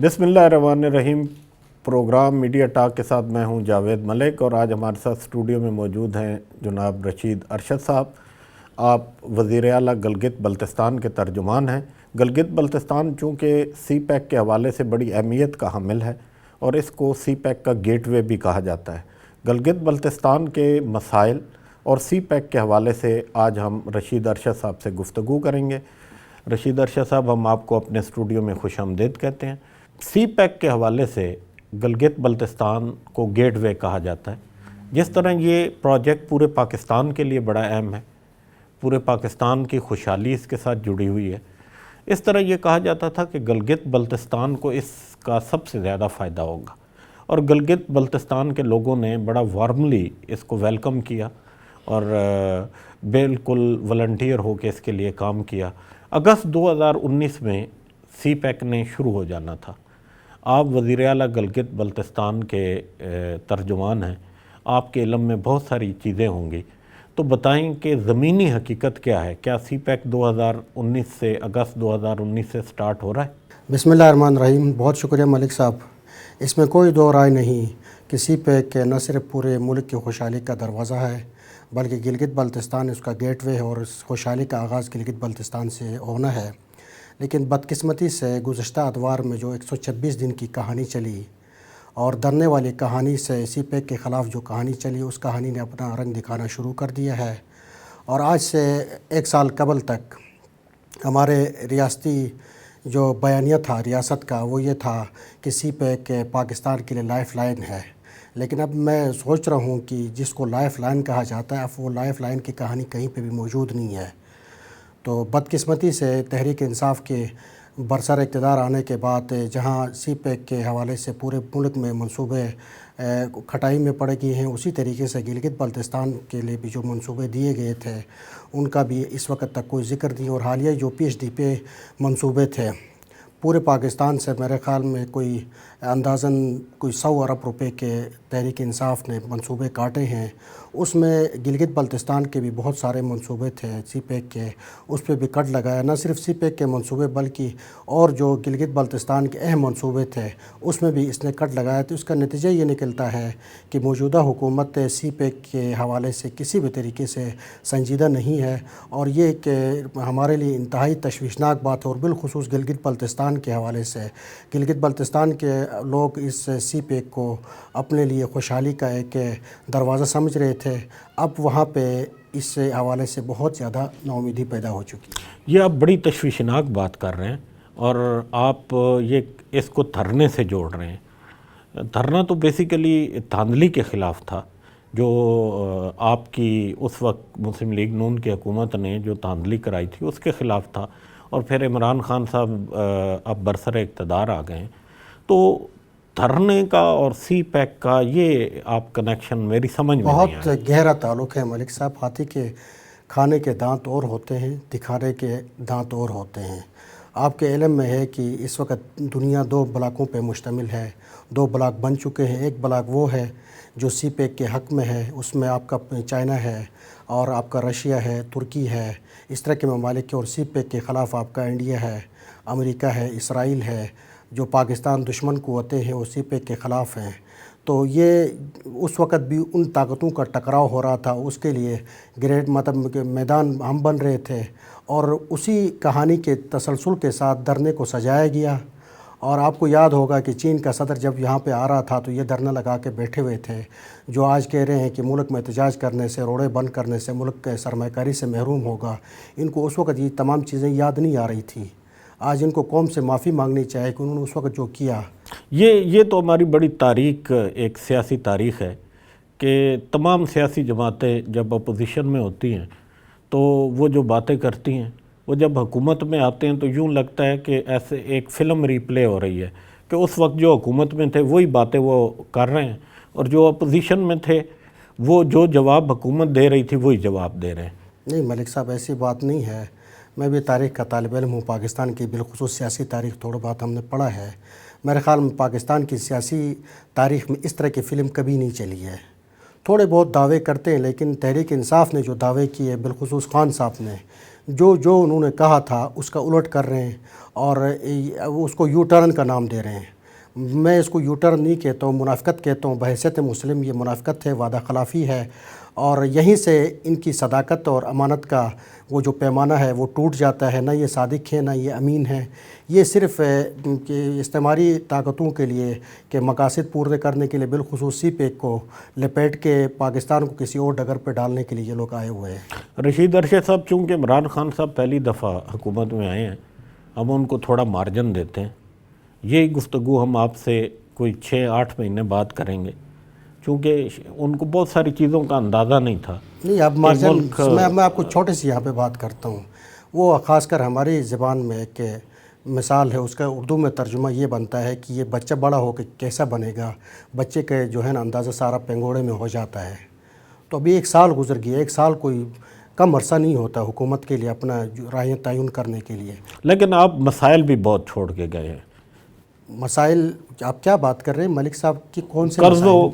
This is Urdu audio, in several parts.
بسم اللہ الرحمن الرحیم۔ پروگرام میڈیا ٹاک کے ساتھ میں ہوں جاوید ملک، اور آج ہمارے ساتھ اسٹوڈیو میں موجود ہیں جناب رشید ارشد صاحب۔ آپ وزیر اعلیٰ گلگت بلتستان کے ترجمان ہیں۔ گلگت بلتستان چونکہ سی پیک کے حوالے سے بڑی اہمیت کا حامل ہے اور اس کو سی پیک کا گیٹ وے بھی کہا جاتا ہے۔ گلگت بلتستان کے مسائل اور سی پیک کے حوالے سے آج ہم رشید ارشد صاحب سے گفتگو کریں گے۔ رشید ارشد صاحب، ہم آپ کو اپنے اسٹوڈیو میں خوش آمدید کہتے ہیں۔ سی پیک کے حوالے سے گلگت بلتستان کو گیٹ وے کہا جاتا ہے۔ جس طرح یہ پروجیکٹ پورے پاکستان کے لیے بڑا اہم ہے، پورے پاکستان کی خوشحالی اس کے ساتھ جڑی ہوئی ہے، اس طرح یہ کہا جاتا تھا کہ گلگت بلتستان کو اس کا سب سے زیادہ فائدہ ہوگا، اور گلگت بلتستان کے لوگوں نے بڑا وارملی اس کو ویلکم کیا اور بالکل والنٹیئر ہو کے اس کے لیے کام کیا۔ اگست 2019 میں سی پیک نے شروع ہو جانا تھا۔ آپ وزیر اعلیٰ گلگت بلتستان کے ترجمان ہیں، آپ کے علم میں بہت ساری چیزیں ہوں گی، تو بتائیں کہ زمینی حقیقت کیا ہے؟ کیا سی پیک 2019 سے اگست 2019 سے سٹارٹ ہو رہا ہے؟ بسم اللہ الرحمن الرحیم۔ بہت شکریہ ملک صاحب۔ اس میں کوئی دو رائے نہیں کہ سی پیک نہ صرف پورے ملک کی خوشحالی کا دروازہ ہے، بلکہ گلگت بلتستان اس کا گیٹ وے ہے، اور اس خوشحالی کا آغاز گلگت بلتستان سے ہونا ہے۔ لیکن بدقسمتی سے گزشتہ اتوار میں جو 126 دن کی کہانی چلی، اور ڈرنے والی کہانی سے سی پیک کے خلاف جو کہانی چلی، اس کہانی نے اپنا رنگ دکھانا شروع کر دیا ہے۔ اور آج سے ایک سال قبل تک ہمارے ریاستی جو بیانیہ تھا ریاست کا، وہ یہ تھا کہ سی پیک پاکستان کے لیے لائف لائن ہے۔ لیکن اب میں سوچ رہا ہوں کہ جس کو لائف لائن کہا جاتا ہے، اب وہ لائف لائن کی کہانی کہیں پہ بھی موجود نہیں ہے۔ تو بدقسمتی سے تحریک انصاف کے برسر اقتدار آنے کے بعد جہاں سی پیک کے حوالے سے پورے ملک میں منصوبے کھٹائی میں پڑ گئے ہیں، اسی طریقے سے گلگت بلتستان کے لیے بھی جو منصوبے دیے گئے تھے ان کا بھی اس وقت تک کوئی ذکر نہیں۔ اور حالیہ جو PHDP منصوبے تھے پورے پاکستان سے، میرے خیال میں کوئی اندازاً کوئی 100 ارب روپے کے تحریک انصاف نے منصوبے کاٹے ہیں۔ اس میں گلگت بلتستان کے بھی بہت سارے منصوبے تھے سی پیک کے، اس پہ بھی کٹ لگایا۔ نہ صرف سی پیک کے منصوبے بلکہ اور جو گلگت بلتستان کے اہم منصوبے تھے اس میں بھی اس نے کٹ لگایا۔ تو اس کا نتیجہ یہ نکلتا ہے کہ موجودہ حکومت سی پیک کے حوالے سے کسی بھی طریقے سے سنجیدہ نہیں ہے، اور یہ کہ ہمارے لیے انتہائی تشویشناک بات ہے۔ اور بالخصوص گلگت بلتستان کے حوالے سے گلگت بلتستان کے لوگ اس سی پیک کو اپنے لیے خوشحالی کا ایک دروازہ سمجھ رہے تھے، اب وہاں پہ اس سے حوالے سے بہت زیادہ ناامیدی پیدا ہو چکی ہے۔ یہ آپ بڑی تشویشناک بات کر رہے ہیں، اور آپ یہ اس کو دھرنے سے جوڑ رہے ہیں۔ دھرنا تو بیسیکلی دھاندلی کے خلاف تھا، جو آپ کی اس وقت مسلم لیگ نون کی حکومت نے جو دھاندلی کرائی تھی اس کے خلاف تھا، اور پھر عمران خان صاحب اب برسر اقتدار آ گئے ہیں۔ تو دھرنے کا اور سی پیک کا یہ آپ کنیکشن میری سمجھ میں نہیں آیا۔ بہت گہرا تعلق ہے ملک صاحب۔ ہاتھی کے کھانے کے دانت اور ہوتے ہیں، دکھانے کے دانت اور ہوتے ہیں۔ آپ کے علم میں ہے کہ اس وقت دنیا 2 بلاکوں پہ مشتمل ہے، 2 بلاک بن چکے ہیں۔ ایک بلاک وہ ہے جو سی پیک کے حق میں ہے، اس میں آپ کا چائنا ہے اور آپ کا رشیا ہے، ترکی ہے، اس طرح کے ممالک کے۔ اور سی پیک کے خلاف آپ کا انڈیا ہے، امریکہ ہے، اسرائیل ہے۔ جو پاکستان دشمن قوتیں ہیں وہ سی پیک کے خلاف ہیں۔ تو یہ اس وقت بھی ان طاقتوں کا ٹکراؤ ہو رہا تھا، اس کے لیے میدان ہم بن رہے تھے، اور اسی کہانی کے تسلسل کے ساتھ دھرنے کو سجایا گیا۔ اور آپ کو یاد ہوگا کہ چین کا صدر جب یہاں پہ آ رہا تھا تو یہ دھرنا لگا کے بیٹھے ہوئے تھے، جو آج کہہ رہے ہیں کہ ملک میں احتجاج کرنے سے، روڈیں بند کرنے سے ملک کے سرمایہ کاری سے محروم ہوگا۔ ان کو اس وقت یہ تمام چیزیں یاد نہیں آ رہی تھی۔ آج ان کو قوم سے معافی مانگنی چاہیے کہ انہوں نے اس وقت جو کیا۔ یہ تو ہماری بڑی تاریخ، ایک سیاسی تاریخ ہے کہ تمام سیاسی جماعتیں جب اپوزیشن میں ہوتی ہیں تو وہ جو باتیں کرتی ہیں، وہ جب حکومت میں آتے ہیں تو یوں لگتا ہے کہ ایسے ایک فلم ری پلے ہو رہی ہے کہ اس وقت جو حکومت میں تھے وہی باتیں وہ کر رہے ہیں، اور جو اپوزیشن میں تھے وہ جو جواب حکومت دے رہی تھی وہی جواب دے رہے ہیں۔ نہیں ملک صاحب، ایسی بات نہیں ہے۔ میں بھی تاریخ کا طالب علم ہوں، پاکستان کی بالخصوص سیاسی تاریخ تھوڑا بہت ہم نے پڑھا ہے۔ میرے خیال میں پاکستان کی سیاسی تاریخ میں اس طرح کی فلم کبھی نہیں چلی ہے۔ تھوڑے بہت دعوے کرتے ہیں، لیکن تحریک انصاف نے جو دعوے کیے، بالخصوص خان صاحب نے جو انہوں نے کہا تھا اس کا الٹ کر رہے ہیں اور اس کو یو ٹرن کا نام دے رہے ہیں. میں اس کو یو ٹرن نہیں کہتا ہوں، منافقت کہتا ہوں. بحیثیت مسلم یہ منافقت ہے، وعدہ خلافی ہے، اور یہیں سے ان کی صداقت اور امانت کا وہ جو پیمانہ ہے وہ ٹوٹ جاتا ہے. نہ یہ صادق ہے، نہ یہ امین ہے. یہ صرف کہ استعماری طاقتوں کے لیے کہ مقاصد پورے کرنے کے لیے بالخصوص سی پیک کو لپیٹ کے پاکستان کو کسی اور ڈگر پہ ڈالنے کے لیے یہ لوگ آئے ہوئے ہیں. رشید ارشد صاحب، چونکہ عمران خان صاحب پہلی دفعہ حکومت میں آئے ہیں، اب ان کو تھوڑا مارجن دیتے ہیں. یہی گفتگو ہم آپ سے کوئی 6-8 مہینے بعد کریں گے، چونکہ ان کو بہت ساری چیزوں کا اندازہ نہیں تھا. نہیں، اب مارجن میں آپ کو چھوٹی سی یہاں پہ بات کرتا ہوں. وہ خاص کر ہماری زبان میں ایک مثال ہے، اس کا اردو میں ترجمہ یہ بنتا ہے کہ یہ بچہ بڑا ہو کے کیسا بنے گا. بچے کے جو ہے نا اندازہ سارا پنگوڑے میں ہو جاتا ہے. تو ابھی 1 سال گزر گیا. 1 سال کوئی کم عرصہ نہیں ہوتا حکومت کے لیے اپنا رائے تعین کرنے کے لیے. لیکن آپ مسائل بھی بہت چھوڑ کے گئے ہیں. مسائل آپ کیا بات کر رہے ہیں ملک صاحب کی؟ کون سے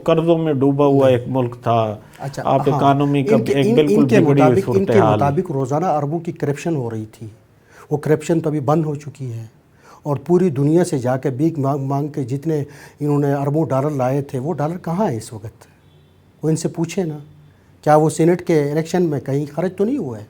قرضوں میں ڈوبا ہوا ایک ملک تھا. اچھا، آپ اکانومی کا ایک بالکل بگڑی ہوئی ان کے صورتحال. مطابق روزانہ اربوں کی کرپشن ہو رہی تھی. وہ کرپشن تو ابھی بند ہو چکی ہے، اور پوری دنیا سے جا کے بھیک مانگ کے جتنے انہوں نے اربوں ڈالر لائے تھے وہ ڈالر کہاں ہیں اس وقت؟ وہ ان سے پوچھیں نا، کیا وہ سینٹ کے الیکشن میں کہیں خرچ تو نہیں ہوا ہے؟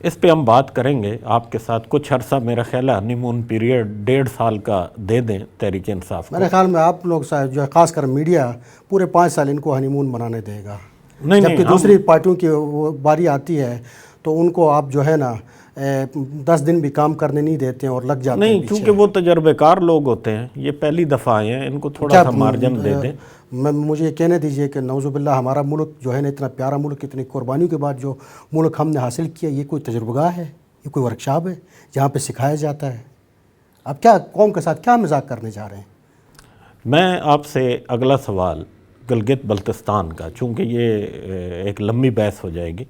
اس پہ ہم بات کریں گے آپ کے ساتھ. کچھ عرصہ میرا خیال ہے ہنی مون پیریڈ 1.5 سال کا دے دیں تحریک انصاف کو. میرے خیال میں آپ لوگ جو ہے خاص کر میڈیا پورے 5 سال ان کو ہنی مون منانے دے گا. جبکہ دوسری پارٹیوں کی وہ باری آتی ہے تو ان کو آپ جو ہے نا 10 دن بھی کام کرنے نہیں دیتے ہیں اور لگ جاتے ہیں. نہیں، چونکہ وہ تجربے کار لوگ ہوتے ہیں، یہ پہلی دفعہ آئے ہیں، ان کو تھوڑا سا مارجن دے دیں. مجھے یہ کہنے دیجئے کہ نعوذ باللہ ہمارا ملک جو ہے نا اتنا پیارا ملک، اتنی قربانیوں کے بعد جو ملک ہم نے حاصل کیا، یہ کوئی تجربہ گاہ ہے؟ یہ کوئی ورکشاپ ہے جہاں پہ سکھایا جاتا ہے؟ اب کیا قوم کے ساتھ کیا مذاق کرنے جا رہے ہیں؟ میں آپ سے اگلا سوال گلگت بلتستان کا، چونکہ یہ ایک لمبی بحث ہو جائے گی.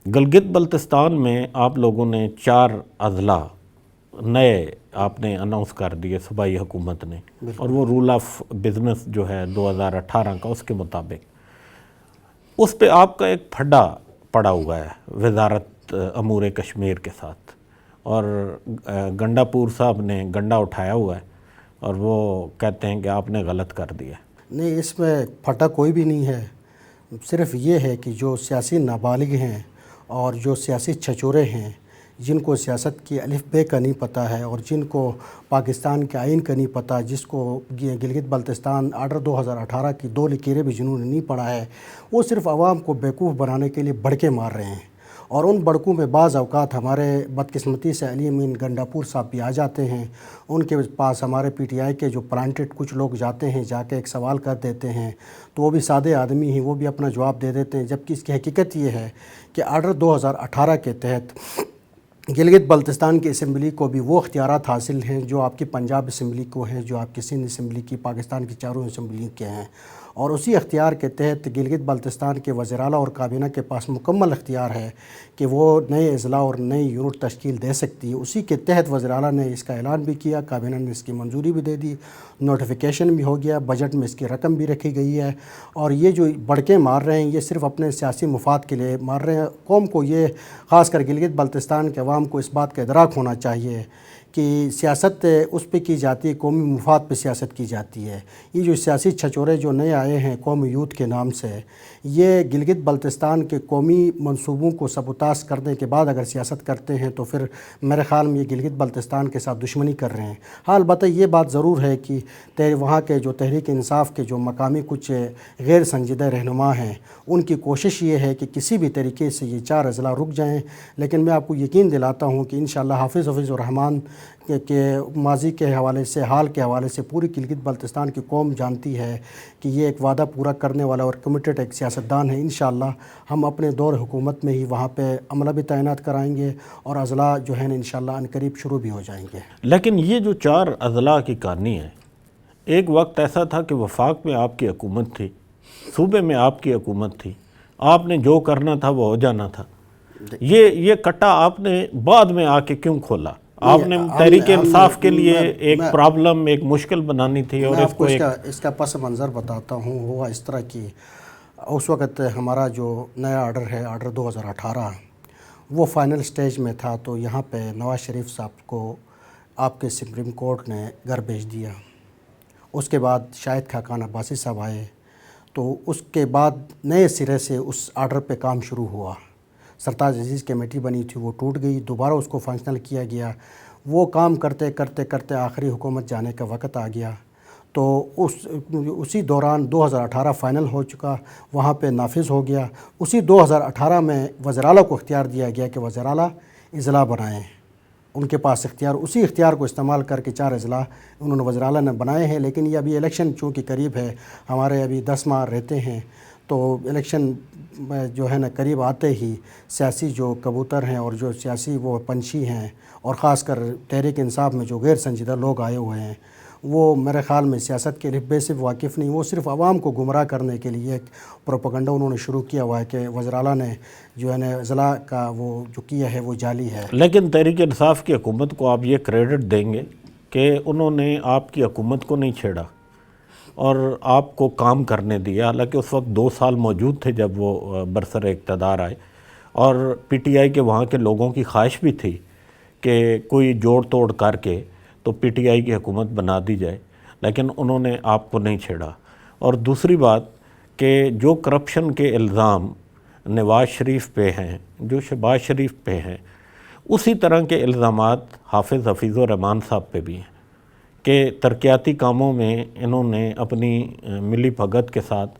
گلگت بلتستان میں آپ لوگوں نے 4 اضلاع نئے آپ نے اناؤنس کر دیے صوبائی حکومت نے، اور وہ رول آف بزنس جو ہے 2018 کا، اس کے مطابق اس پہ آپ کا ایک پھڈا پڑا ہوا ہے وزارت امور کشمیر کے ساتھ، اور گنڈا پور صاحب نے گنڈا اٹھایا ہوا ہے اور وہ کہتے ہیں کہ آپ نے غلط کر دیا. نہیں، اس میں پھٹا کوئی بھی نہیں ہے. صرف یہ ہے کہ جو سیاسی نابالغ ہیں اور جو سیاسی چھچورے ہیں، جن کو سیاست کی الف بے کا نہیں پتہ ہے، اور جن کو پاکستان کے آئین کا نہیں پتہ، جس کو گلگت بلتستان آرڈر 2018 کی 2 لکیریں بھی جنہوں نے نہیں پڑھا ہے، وہ صرف عوام کو بیوقوف بنانے کے لیے بڑکے مار رہے ہیں. اور ان بڑکوں میں بعض اوقات ہمارے بدقسمتی سے علی امین گنڈاپور صاحب بھی آ جاتے ہیں. ان کے پاس ہمارے پی ٹی آئی کے جو پلانٹڈ کچھ لوگ جاتے ہیں، جا کے ایک سوال کر دیتے ہیں، تو وہ بھی سادے آدمی ہیں، وہ بھی اپنا جواب دے دیتے ہیں. جبکہ اس کی حقیقت یہ ہے کہ آرڈر 2018 کے تحت گلگت بلتستان کی اسمبلی کو بھی وہ اختیارات حاصل ہیں جو آپ کی پنجاب اسمبلی کو ہیں، جو آپ کی سندھ اسمبلی کی، پاکستان کی چاروں اسمبلی کے ہیں. اور اسی اختیار کے تحت گلگت بلتستان کے وزیر اعلیٰ اور کابینہ کے پاس مکمل اختیار ہے کہ وہ نئے اضلاع اور نئی یونٹ تشکیل دے سکتی ہے. اسی کے تحت وزیر اعلیٰ نے اس کا اعلان بھی کیا، کابینہ نے اس کی منظوری بھی دے دی، نوٹیفیکیشن بھی ہو گیا، بجٹ میں اس کی رقم بھی رکھی گئی ہے. اور یہ جو بڑکے مار رہے ہیں، یہ صرف اپنے سیاسی مفاد کے لیے مار رہے ہیں. قوم کو یہ، خاص کر گلگت بلتستان کے عوام کو اس بات کا ادراک ہونا چاہیے کہ سیاست اس پہ کی جاتی ہے، قومی مفاد پہ سیاست کی جاتی ہے. یہ جو سیاسی چھچورے جو نئے آئے ہیں قومی یوتھ کے نام سے، یہ گلگت بلتستان کے قومی منصوبوں کو سبوتاش کرنے کے بعد اگر سیاست کرتے ہیں تو پھر میرے خیال میں یہ گلگت بلتستان کے ساتھ دشمنی کر رہے ہیں. ہاں، البتہ یہ بات ضرور ہے کہ وہاں کے جو تحریک انصاف کے جو مقامی کچھ غیر سنجیدہ رہنما ہیں، ان کی کوشش یہ ہے کہ کسی بھی طریقے سے یہ 4 اضلاع رک جائیں. لیکن میں آپ کو یقین دلاتا ہوں کہ انشاءاللہ حافظ الرحمن کہ ماضی کے حوالے سے، حال کے حوالے سے پوری گلگت بلتستان کی قوم جانتی ہے کہ یہ ایک وعدہ پورا کرنے والا اور کمیٹڈ ایک سیاستدان ہے. انشاءاللہ ہم اپنے دور حکومت میں ہی وہاں پہ عملہ بھی تعینات کرائیں گے اور اضلاع جو ہے نا انشاءاللہ عنقریب شروع بھی ہو جائیں گے. لیکن یہ جو 4 اضلاع کی کہانی ہے، ایک وقت ایسا تھا کہ وفاق میں آپ کی حکومت تھی، صوبے میں آپ کی حکومت تھی، آپ نے جو کرنا تھا وہ ہو جانا تھا. یہ کٹا آپ نے بعد میں آ کے کیوں کھولا؟ آپ نے تحریک انصاف کے لیے ایک پرابلم، ایک مشکل بنانی تھی، اور میں آپ کو اس کا پس منظر بتاتا ہوں. ہوا اس طرح کی اس وقت ہمارا جو نیا آرڈر ہے آرڈر 2018 وہ فائنل سٹیج میں تھا، تو یہاں پہ نواز شریف صاحب کو آپ کے سپریم کورٹ نے گھر بھیج دیا۔ اس کے بعد شاہد خاقان عباسی صاحب آئے، تو اس کے بعد نئے سرے سے اس آرڈر پہ کام شروع ہوا۔ سرتاج عزیز کمیٹی بنی تھی، وہ ٹوٹ گئی، دوبارہ اس کو فنکشنل کیا گیا۔ وہ کام کرتے کرتے کرتے آخری حکومت جانے کا وقت آ گیا، تو اسی دوران 2018 فائنل ہو چکا، وہاں پہ نافذ ہو گیا۔ اسی 2018 میں وزیر اعلیٰ کو اختیار دیا گیا کہ وزیر اعلیٰ اضلاع بنائیں۔ ان کے پاس اختیار، اسی اختیار کو استعمال کر کے 4 اضلاع انہوں نے وزیر اعلیٰ نے بنائے ہیں۔ لیکن یہ ابھی الیکشن چونکہ قریب ہے، ہمارے ابھی 10 ماہ رہتے ہیں، تو الیکشن جو ہے نا قریب آتے ہی سیاسی جو کبوتر ہیں اور جو سیاسی وہ پنچھی ہیں، اور خاص کر تحریک انصاف میں جو غیر سنجیدہ لوگ آئے ہوئے ہیں، وہ میرے خیال میں سیاست کے رتبے سے واقف نہیں، وہ صرف عوام کو گمراہ کرنے کے لیے ایک پروپیگنڈا انہوں نے شروع کیا ہوا ہے کہ وزیر اعلیٰ نے جو ہے نا اضلاع کا وہ جو کیا ہے وہ جعلی ہے۔ لیکن تحریک انصاف کی حکومت کو آپ یہ کریڈٹ دیں گے کہ انہوں نے آپ کی حکومت کو نہیں چھیڑا اور آپ کو کام کرنے دیا، حالانکہ اس وقت 2 سال موجود تھے جب وہ برسر اقتدار آئے، اور پی ٹی آئی کے وہاں کے لوگوں کی خواہش بھی تھی کہ کوئی جوڑ توڑ کر کے تو پی ٹی آئی کی حکومت بنا دی جائے، لیکن انہوں نے آپ کو نہیں چھیڑا۔ اور دوسری بات کہ جو کرپشن کے الزام نواز شریف پہ ہیں، جو شہباز شریف پہ ہیں، اسی طرح کے الزامات حافظ حفیظ الرحمان صاحب پہ بھی ہیں کہ ترقیاتی کاموں میں انہوں نے اپنی ملی بھگت کے ساتھ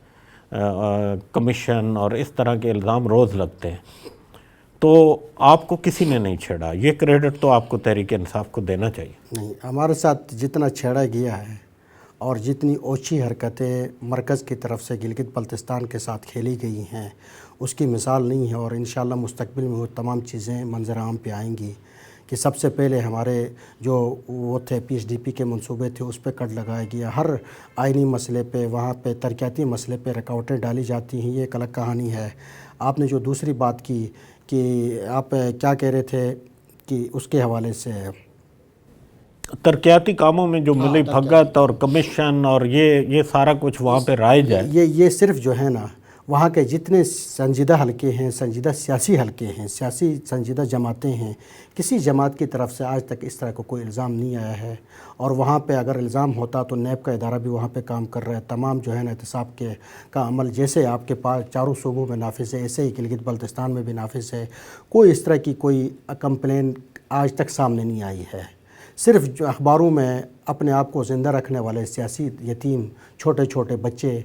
کمیشن اور اس طرح کے الزام روز لگتے ہیں، تو آپ کو کسی نے نہیں چھیڑا۔ یہ کریڈٹ تو آپ کو تحریک انصاف کو دینا چاہیے۔ نہیں، ہمارے ساتھ جتنا چھیڑا گیا ہے اور جتنی اوچھی حرکتیں مرکز کی طرف سے گلگت بلتستان کے ساتھ کھیلی گئی ہیں، اس کی مثال نہیں ہے، اور انشاءاللہ مستقبل میں وہ تمام چیزیں منظر عام پہ آئیں گی کہ سب سے پہلے ہمارے جو وہ تھے پی ایچ ڈی پی کے منصوبے تھے اس پہ کٹ لگایا گیا، ہر آئینی مسئلے پہ وہاں پہ ترقیاتی مسئلے پہ رکاوٹیں ڈالی جاتی ہیں، یہ ایک الگ کہانی ہے۔ آپ نے جو دوسری بات کی کہ آپ کیا کہہ رہے تھے کہ اس کے حوالے سے ترقیاتی کاموں میں جو ملی بھگت اور کمیشن اور یہ سارا کچھ وہاں پہ رائج ہے، یہ صرف جو ہے نا وہاں کے جتنے سنجیدہ حلقے ہیں، سنجیدہ سیاسی حلقے ہیں، سیاسی سنجیدہ جماعتیں ہیں، کسی جماعت کی طرف سے آج تک اس طرح کا کوئی الزام نہیں آیا ہے، اور وہاں پہ اگر الزام ہوتا تو نیب کا ادارہ بھی وہاں پہ کام کر رہا ہے۔ تمام جو ہے نا احتساب کے کا عمل جیسے آپ کے پاس چاروں صوبوں میں نافذ ہے، ایسے ہی گلگت بلتستان میں بھی نافذ ہے۔ کوئی اس طرح کی کوئی کمپلین آج تک سامنے نہیں آئی ہے۔ صرف جو اخباروں میں اپنے آپ کو زندہ رکھنے والے سیاسی یتیم چھوٹے چھوٹے بچے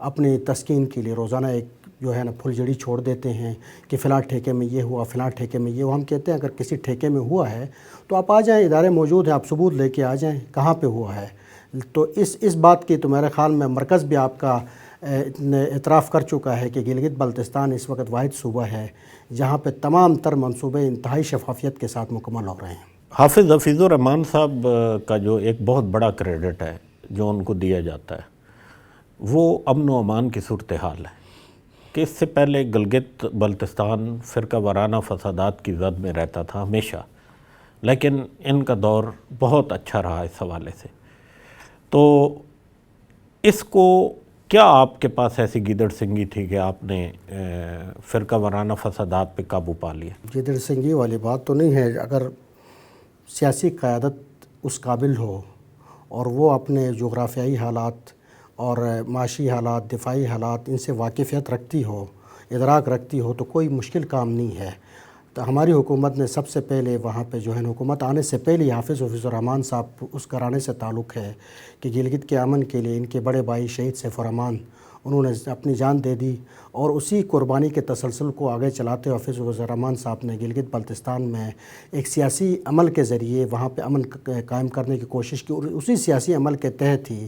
اپنی تسکین کے لیے روزانہ ایک جو ہے نا پھل جڑی چھوڑ دیتے ہیں کہ فلاں ٹھیکے میں یہ ہوا، فلاں ٹھیکے میں یہ ہوا۔ ہم کہتے ہیں اگر کسی ٹھیکے میں ہوا ہے تو آپ آ جائیں، ادارے موجود ہیں، آپ ثبوت لے کے آ جائیں کہاں پہ ہوا ہے۔ تو اس بات کی تو میرے خیال میں مرکز بھی آپ کا اعتراف کر چکا ہے کہ گلگت بلتستان اس وقت واحد صوبہ ہے جہاں پہ تمام تر منصوبے انتہائی شفافیت کے ساتھ مکمل ہو رہے ہیں۔ حافظ حفیظ الرحمان صاحب کا جو ایک بہت بڑا کریڈٹ ہے جو ان کو دیا جاتا ہے، وہ امن و امان کی صورتحال ہے کہ اس سے پہلے گلگت بلتستان فرقہ وارانہ فسادات کی زد میں رہتا تھا ہمیشہ، لیکن ان کا دور بہت اچھا رہا اس حوالے سے۔ تو اس کو کیا آپ کے پاس ایسی گیدڑ سنگی تھی کہ آپ نے فرقہ وارانہ فسادات پہ قابو پا لیا؟ گیدڑ سنگی والی بات تو نہیں ہے، اگر سیاسی قیادت اس قابل ہو اور وہ اپنے جغرافیائی حالات اور معاشی حالات، دفاعی حالات ان سے واقفیت رکھتی ہو، ادراک رکھتی ہو، تو کوئی مشکل کام نہیں ہے۔ تو ہماری حکومت نے سب سے پہلے وہاں پہ جو ہے حکومت آنے سے پہلے حافظ حفیظ الرحمان صاحب اس گھرانے سے تعلق ہے کہ گلگت کے امن کے لیے ان کے بڑے بھائی شہید سیف الرحمان انہوں نے اپنی جان دے دی، اور اسی قربانی کے تسلسل کو آگے چلاتے ہوئے حافظ حفیظ الرحمان صاحب نے گلگت بلتستان میں ایک سیاسی عمل کے ذریعے وہاں پہ امن قائم کرنے کی کوشش کی، اور اسی سیاسی عمل کے تحت ہی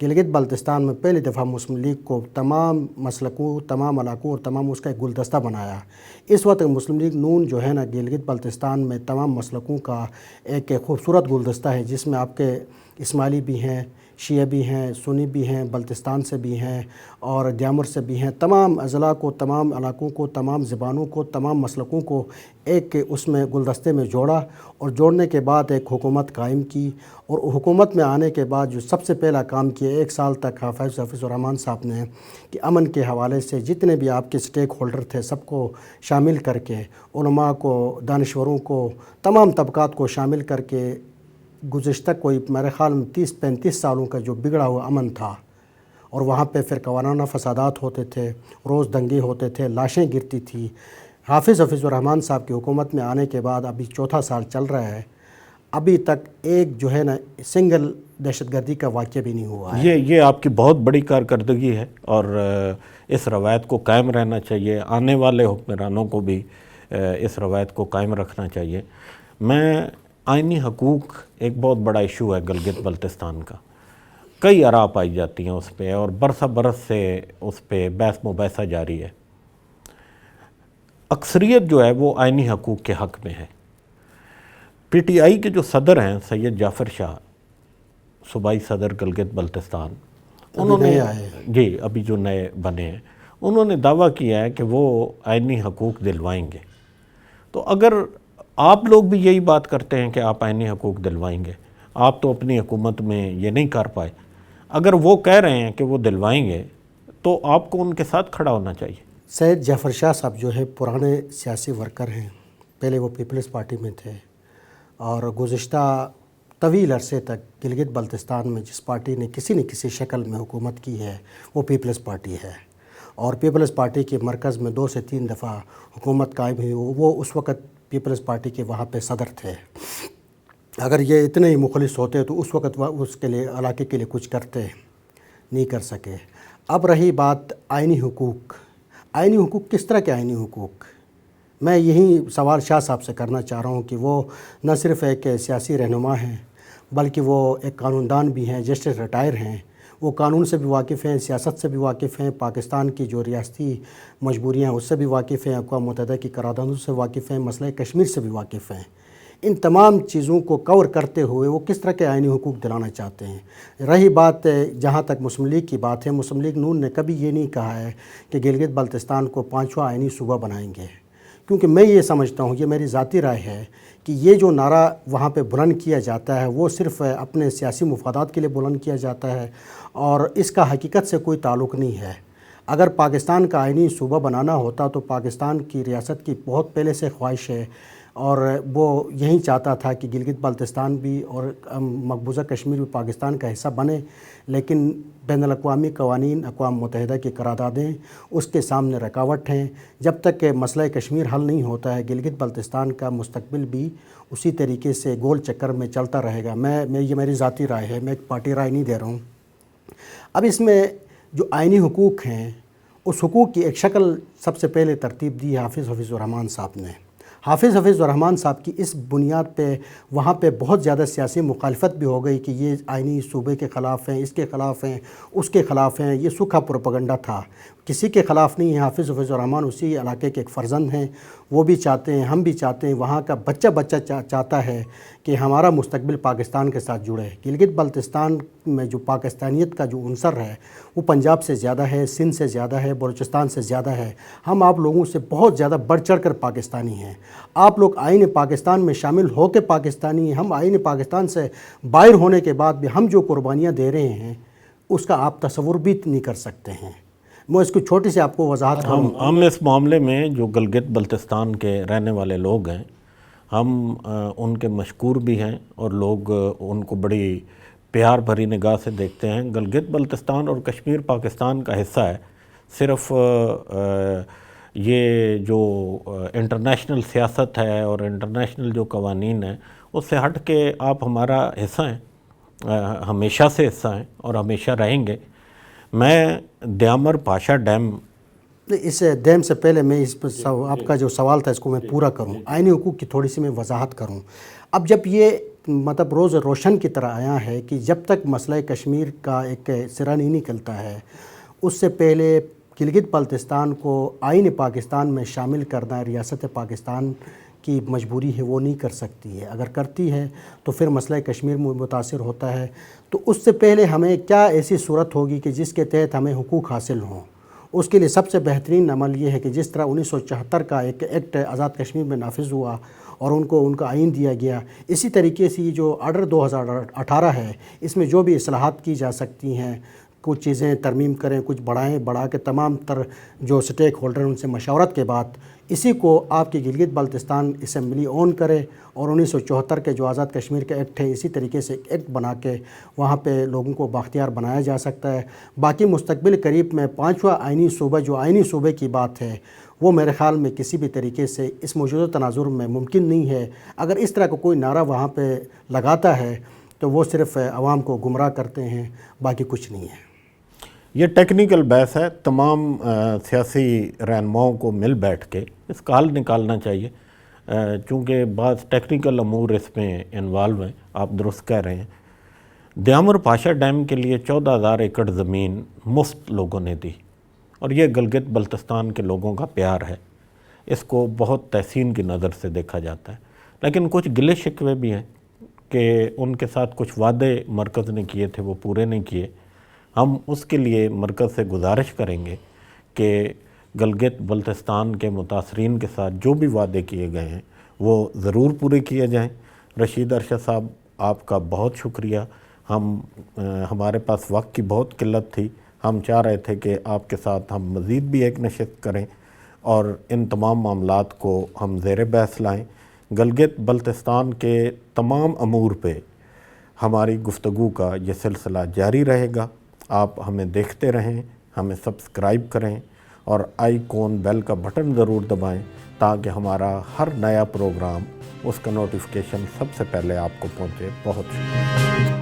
گلگت بلتستان میں پہلی دفعہ مسلم لیگ کو تمام مسلکوں، تمام علاقوں اور تمام اس کا ایک گلدستہ بنایا۔ اس وقت مسلم لیگ نون جو ہے نا گلگت بلتستان میں تمام مسلکوں کا ایک خوبصورت گلدستہ ہے، جس میں آپ کے اسماعیلی بھی ہیں، شیعہ بھی ہیں، سنی بھی ہیں، بلتستان سے بھی ہیں اور دیامر سے بھی ہیں، تمام اضلاع کو، تمام علاقوں کو، تمام زبانوں کو، تمام مسلکوں کو ایک اس میں گلدستے میں جوڑا اور جوڑنے کے بعد ایک حکومت قائم کی۔ اور حکومت میں آنے کے بعد جو سب سے پہلا کام کیا، 1 سال تک حافظ الرحمان صاحب نے کہ امن کے حوالے سے جتنے بھی آپ کے سٹیک ہولڈر تھے سب کو شامل کر کے، علماء کو، دانشوروں کو، تمام طبقات کو شامل کر کے گزشتہ کوئی میرے خیال میں 30-35 سالوں کا جو بگڑا ہوا امن تھا، اور وہاں پہ پھر وارانہ فسادات ہوتے تھے، روز دنگے ہوتے تھے، لاشیں گرتی تھی۔ حافظ الرحمان صاحب کی حکومت میں آنے کے بعد ابھی 4تھا سال چل رہا ہے، ابھی تک ایک جو ہے نا سنگل دہشت گردی کا واقعہ بھی نہیں ہوا ہے۔ یہ آپ کی بہت بڑی کارکردگی ہے اور اس روایت کو قائم رہنا چاہیے، آنے والے حکمرانوں کو بھی اس روایت کو قائم رکھنا چاہیے۔ آئینی حقوق ایک بہت بڑا ایشو ہے گلگت بلتستان کا، کئی آراء پائی جاتی ہیں اس پہ اور برسہ برس سے اس پہ بحث مباحثہ جاری ہے۔ اکثریت جو ہے وہ آئینی حقوق کے حق میں ہے۔ پی ٹی آئی کے جو صدر ہیں سید جعفر شاہ، صوبائی صدر گلگت بلتستان، انہوں نے جی ابھی جو نئے بنے ہیں، انہوں نے دعویٰ کیا ہے کہ وہ آئینی حقوق دلوائیں گے۔ تو اگر آپ لوگ بھی یہی بات کرتے ہیں کہ آپ آئینی حقوق دلوائیں گے، آپ تو اپنی حکومت میں یہ نہیں کر پائے، اگر وہ کہہ رہے ہیں کہ وہ دلوائیں گے تو آپ کو ان کے ساتھ کھڑا ہونا چاہیے۔ سید جعفر شاہ صاحب جو ہے پرانے سیاسی ورکر ہیں، پہلے وہ پیپلز پارٹی میں تھے اور گزشتہ طویل عرصے تک گلگت بلتستان میں جس پارٹی نے کسی نہ کسی شکل میں حکومت کی ہے وہ پیپلز پارٹی ہے، اور پیپلز پارٹی کے مرکز میں 2 سے 3 دفعہ حکومت قائم ہوئی۔ وہ اس وقت پیپلز پارٹی کے وہاں پہ صدر تھے۔ اگر یہ اتنے ہی مخلص ہوتے تو اس وقت اس کے لیے علاقے کے لیے کچھ کرتے، نہیں کر سکے۔ اب رہی بات آئینی حقوق، آئینی حقوق کس طرح کے آئینی حقوق؟ میں یہی سوال شاہ صاحب سے کرنا چاہ رہا ہوں کہ وہ نہ صرف ایک سیاسی رہنما ہیں بلکہ وہ ایک قانون دان بھی ہیں، جسٹس ریٹائر ہیں، وہ قانون سے بھی واقف ہیں، سیاست سے بھی واقف ہیں، پاکستان کی جو ریاستی مجبوریاں اس سے بھی واقف ہیں، اقوام متحدہ کی قراردادوں سے واقف ہیں، مسئلہ کشمیر سے بھی واقف ہیں۔ ان تمام چیزوں کو کور کرتے ہوئے وہ کس طرح کے آئینی حقوق دلانا چاہتے ہیں؟ رہی بات جہاں تک مسلم لیگ کی بات ہے، مسلم لیگ نون نے کبھی یہ نہیں کہا ہے کہ گلگت بلتستان کو 5واں آئینی صوبہ بنائیں گے، کیونکہ میں یہ سمجھتا ہوں، یہ میری ذاتی رائے ہے کہ یہ جو نعرہ وہاں پہ بلند کیا جاتا ہے وہ صرف اپنے سیاسی مفادات کے لیے بلند کیا جاتا ہے اور اس کا حقیقت سے کوئی تعلق نہیں ہے۔ اگر پاکستان کا آئینی صوبہ بنانا ہوتا تو پاکستان کی ریاست کی بہت پہلے سے خواہش ہے اور وہ یہی چاہتا تھا کہ گلگت بلتستان بھی اور مقبوضہ کشمیر بھی پاکستان کا حصہ بنے، لیکن بین الاقوامی قوانین، اقوام متحدہ کی قراردادیں اس کے سامنے رکاوٹ ہیں۔ جب تک کہ مسئلہ کشمیر حل نہیں ہوتا ہے گلگت بلتستان کا مستقبل بھی اسی طریقے سے گول چکر میں چلتا رہے گا۔ یہ میری ذاتی رائے ہے، میں ایک پارٹی رائے نہیں دے رہا ہوں۔ اب اس میں جو آئینی حقوق ہیں، اس حقوق کی ایک شکل سب سے پہلے ترتیب دی حافظ الرحمان صاحب نے۔ حافظ الرحمان صاحب کی اس بنیاد پہ وہاں پہ بہت زیادہ سیاسی مخالفت بھی ہو گئی کہ یہ آئینی صوبے کے خلاف ہیں، اس کے خلاف ہیں، اس کے خلاف ہیں۔ یہ سوکھا پروپیگنڈا تھا، کسی کے خلاف نہیں ہے۔ حافظ الرحمان اسی علاقے کے ایک فرزند ہیں، وہ بھی چاہتے ہیں، ہم بھی چاہتے ہیں، وہاں کا بچہ چاہتا ہے کہ ہمارا مستقبل پاکستان کے ساتھ جڑے۔ گلگت بلتستان میں جو پاکستانیت کا جو عنصر ہے وہ پنجاب سے زیادہ ہے، سندھ سے زیادہ ہے، بلوچستان سے زیادہ ہے۔ ہم آپ لوگوں سے بہت زیادہ بڑھ چڑھ کر پاکستانی ہیں۔ آپ لوگ آئین پاکستان میں شامل ہو کے پاکستانی ہیں، ہم آئین پاکستان سے باہر ہونے کے بعد بھی ہم جو قربانیاں دے رہے ہیں اس کا آپ تصور بھی نہیں کر سکتے ہیں۔ میں اس کو چھوٹی سے آپ کو وضاحت کروں۔ ہم اس معاملے میں جو گلگت بلتستان کے رہنے والے لوگ ہیں، ہم ان کے مشکور بھی ہیں اور لوگ ان کو بڑی پیار بھری نگاہ سے دیکھتے ہیں۔ گلگت بلتستان اور کشمیر پاکستان کا حصہ ہے، صرف یہ جو انٹرنیشنل سیاست ہے اور انٹرنیشنل جو قوانین ہیں اس سے ہٹ کے آپ ہمارا حصہ ہیں، ہمیشہ سے حصہ ہیں اور ہمیشہ رہیں گے۔ میں دیامر پاشا ڈیم، اس ڈیم سے پہلے میں اس پر آپ کا جو سوال تھا اس کو میں پورا کروں، آئینی حقوق کی تھوڑی سی میں وضاحت کروں۔ اب جب یہ مطلب روز روشن کی طرح آیا ہے کہ جب تک مسئلہ کشمیر کا ایک سرا نہیں نکلتا ہے، اس سے پہلے گلگت بلتستان کو آئین پاکستان میں شامل کرنا ریاست پاکستان کی مجبوری ہے وہ نہیں کر سکتی ہے. اگر کرتی ہے تو پھر مسئلہ کشمیر میں متاثر ہوتا ہے. تو اس سے پہلے ہمیں کیا ایسی صورت ہوگی کہ جس کے تحت ہمیں حقوق حاصل ہوں؟ اس کے لیے سب سے بہترین عمل یہ ہے کہ جس طرح 1974 کا ایک ایکٹ آزاد کشمیر میں نافذ ہوا اور ان کا آئین دیا گیا، اسی طریقے سے یہ جو آرڈر 2018 ہے، اس میں جو بھی اصلاحات کی جا سکتی ہیں، کچھ چیزیں ترمیم کریں، کچھ بڑھا کے تمام تر جو سٹیک ہولڈر ہیں ان سے مشاورت کے بعد اسی کو آپ کی گلگت بلتستان اسمبلی اون کرے اور 1974 کے جو آزاد کشمیر کا ایکٹ ہے اسی طریقے سے ایک ایکٹ بنا کے وہاں پہ لوگوں کو بااختیار بنایا جا سکتا ہے. باقی مستقبل قریب میں 5واں آئینی صوبہ جو آئینی صوبے کی بات ہے وہ میرے خیال میں کسی بھی طریقے سے اس موجودہ تناظر میں ممکن نہیں ہے. اگر اس طرح کا کوئی نعرہ وہاں پہ لگاتا ہے تو وہ صرف عوام کو گمراہ کرتے ہیں، باقی کچھ نہیں ہے. یہ ٹیکنیکل بحث ہے. تمام سیاسی رہنماؤں کو مل بیٹھ کے اس کا حل نکالنا چاہیے، چونکہ بعض ٹیکنیکل امور اس میں انوالو ہیں. آپ درست کہہ رہے ہیں. دیامر پاشا ڈیم کے لیے 14,000 ایکڑ زمین مفت لوگوں نے دی اور یہ گلگت بلتستان کے لوگوں کا پیار ہے. اس کو بہت تحسین کی نظر سے دیکھا جاتا ہے. لیکن کچھ گلے شکوے بھی ہیں کہ ان کے ساتھ کچھ وعدے مرکز نے کیے تھے وہ پورے نہیں کیے. ہم اس کے لیے مرکز سے گزارش کریں گے کہ گلگت بلتستان کے متاثرین کے ساتھ جو بھی وعدے کیے گئے ہیں وہ ضرور پورے کیے جائیں. رشید ارشد صاحب، آپ کا بہت شکریہ. ہمارے پاس وقت کی بہت قلت تھی. ہم چاہ رہے تھے کہ آپ کے ساتھ ہم مزید بھی ایک نشست کریں اور ان تمام معاملات کو ہم زیر بحث لائیں. گلگت بلتستان کے تمام امور پہ ہماری گفتگو کا یہ سلسلہ جاری رہے گا. آپ ہمیں دیکھتے رہیں، ہمیں سبسکرائب کریں اور آئیکن بیل کا بٹن ضرور دبائیں تاکہ ہمارا ہر نیا پروگرام اس کا نوٹیفیکیشن سب سے پہلے آپ کو پہنچے. بہت شکریہ.